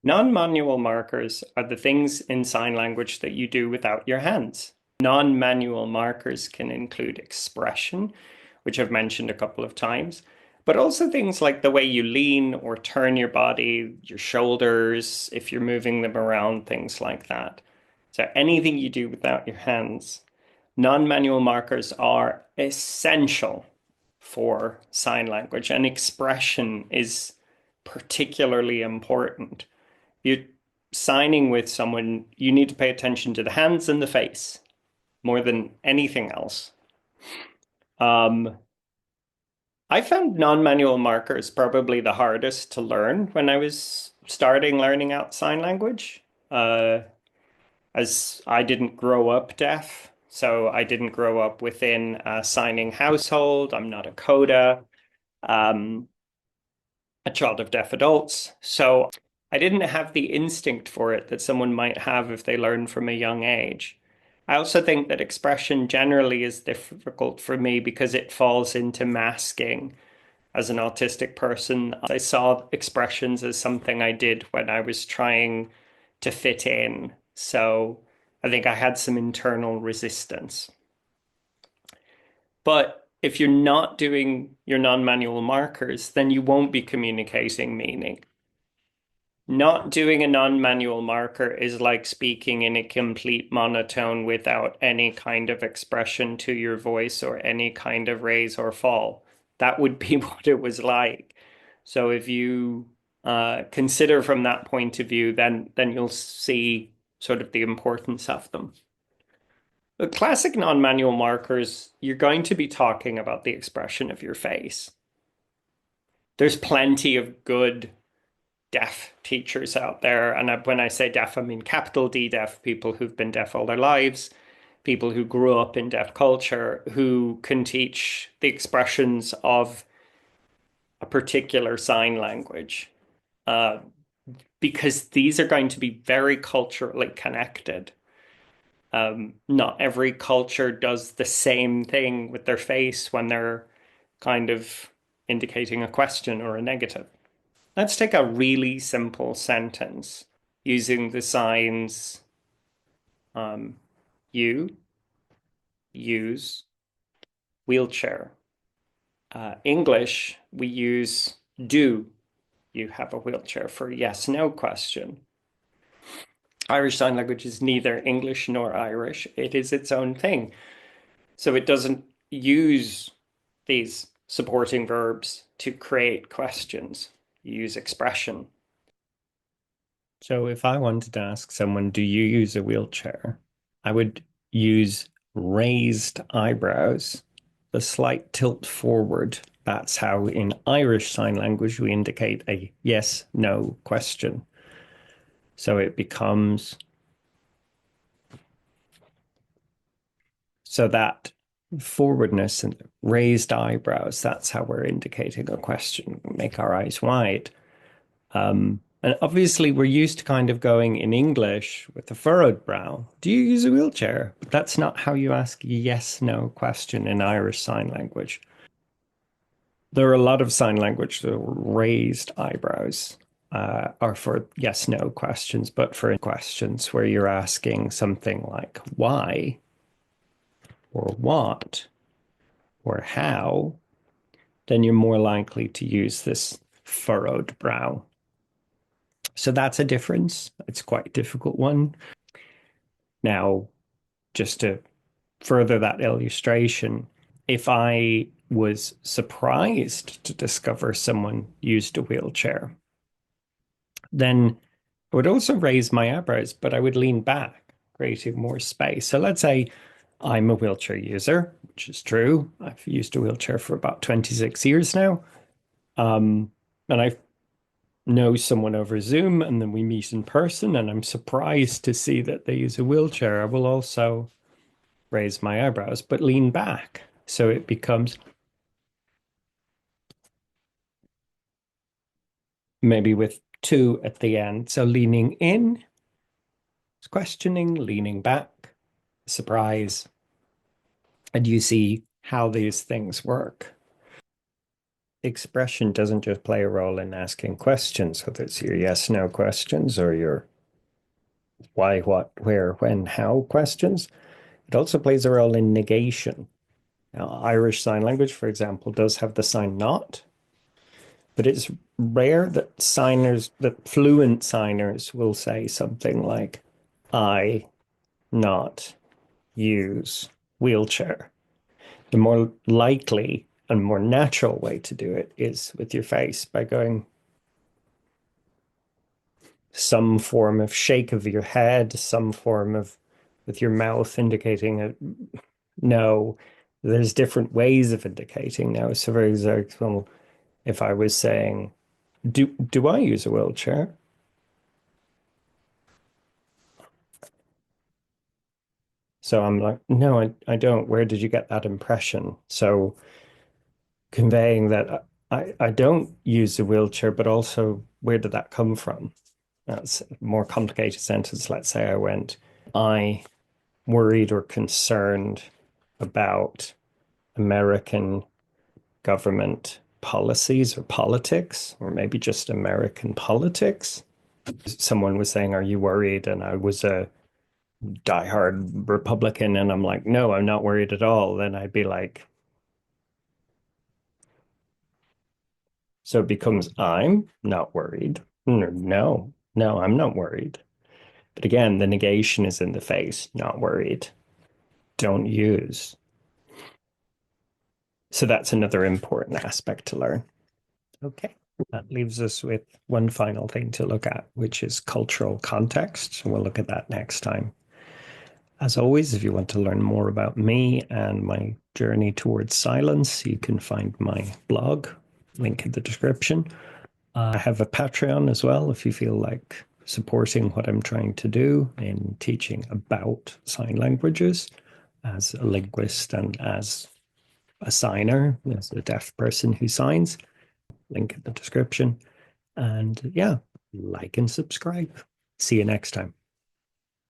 Non-manual markers are the things in sign language that you do without your hands. Non-manual markers can include expression, which I've mentioned a couple of times, but also things like the way you lean or turn your body, your shoulders, if you're moving them around, things like that. So anything you do without your hands. Non-manual markers are essential for sign language, and expression is particularly important. You're signing with someone, you need to pay attention to the hands and the face more than anything else. Um, I found non-manual markers probably the hardest to learn when I was starting learning out sign language, as I didn't grow up deaf. So I didn't grow up within a signing household. I'm not a coda. Um, a child of deaf adults. So I didn't have the instinct for it that someone might have if they learn from a young age. I also think that expression generally is difficult for me because it falls into masking. As an autistic person, I saw expressions as something I did when I was trying to fit in. So I think I had some internal resistance. But if you're not doing your non-manual markers, then you won't be communicating meaning. Not doing a non-manual marker is like speaking in a complete monotone without any kind of expression to your voice or any kind of raise or fall. That would be what it was like. So if you consider from that point of view, then you'll see sort of the importance of them. The classic non-manual markers, you're going to be talking about the expression of your face. There's plenty of good deaf teachers out there. And when I say deaf, I mean capital D deaf, people who've been deaf all their lives, people who grew up in deaf culture, who can teach the expressions of a particular sign language. Uh, because these are going to be very culturally connected. Not every culture does the same thing with their face when they're kind of indicating a question or a negative. Let's take a really simple sentence using the signs um, you, use, wheelchair. English, we use do you have a wheelchair for a yes, no question. Irish Sign Language is neither English nor Irish. It is its own thing. So it doesn't use these supporting verbs to create questions. You use expression. So if I wanted to ask someone, do you use a wheelchair? I would use raised eyebrows, the slight tilt forward. That's how in Irish Sign Language we indicate a yes, no question. So it becomes so that forwardness and raised eyebrows, that's how we're indicating a question. We make our eyes wide. And obviously, we're used to kind of going in English with a furrowed brow. Do you use a wheelchair? But that's not how you ask a yes, no question in Irish Sign Language. There are a lot of sign language that raised eyebrows are for yes, no questions, but for questions where you're asking something like why or what or how, then you're more likely to use this furrowed brow. So that's a difference. It's quite a difficult one. Now, just to further that illustration, if I was surprised to discover someone used a wheelchair, then I would also raise my eyebrows, but I would lean back, creating more space. So let's say I'm a wheelchair user, which is true. I've used a wheelchair for about 26 years now. And I know someone over Zoom, and then we meet in person, and I'm surprised to see that they use a wheelchair. I will also raise my eyebrows, but lean back. So it becomes maybe with two at the end. So leaning in, questioning, leaning back, surprise. And you see how these things work. expression doesn't just play a role in asking questions, whether it's your yes, no questions or your why, what, where, when, how questions. It also plays a role in negation. Now, Irish Sign Language, for example, does have the sign not, but it's rare that fluent signers will say something like, I not use wheelchair. The more likely and more natural way to do it is with your face by going some form of shake of your head, some form of with your mouth indicating a no. There's different ways of indicating no. So, for example, if I was saying, do I use a wheelchair? So I'm like, no, I don't. Where did you get that impression? So conveying that I don't use a wheelchair, but also where did that come from? That's a more complicated sentence. Let's say I went, I worried or concerned about American government policies or politics, or maybe just American politics. Someone was saying, are you worried? And I was a diehard Republican, and I'm like, no, I'm not worried at all. Then I'd be like, so it becomes, I'm not worried. No, no, I'm not worried. But again, the negation is in the face, not worried. Don't use. So that's another important aspect to learn. Okay. That leaves us with one final thing to look at, which is cultural context. We'll look at that next time. As always, if you want to learn more about me and my journey towards silence, you can find my blog, link in the description. I have a Patreon as well if you feel like supporting what I'm trying to do in teaching about sign languages as a linguist and as a signer, as a deaf person who signs. Link in the description. And yeah, like and subscribe. See you next time.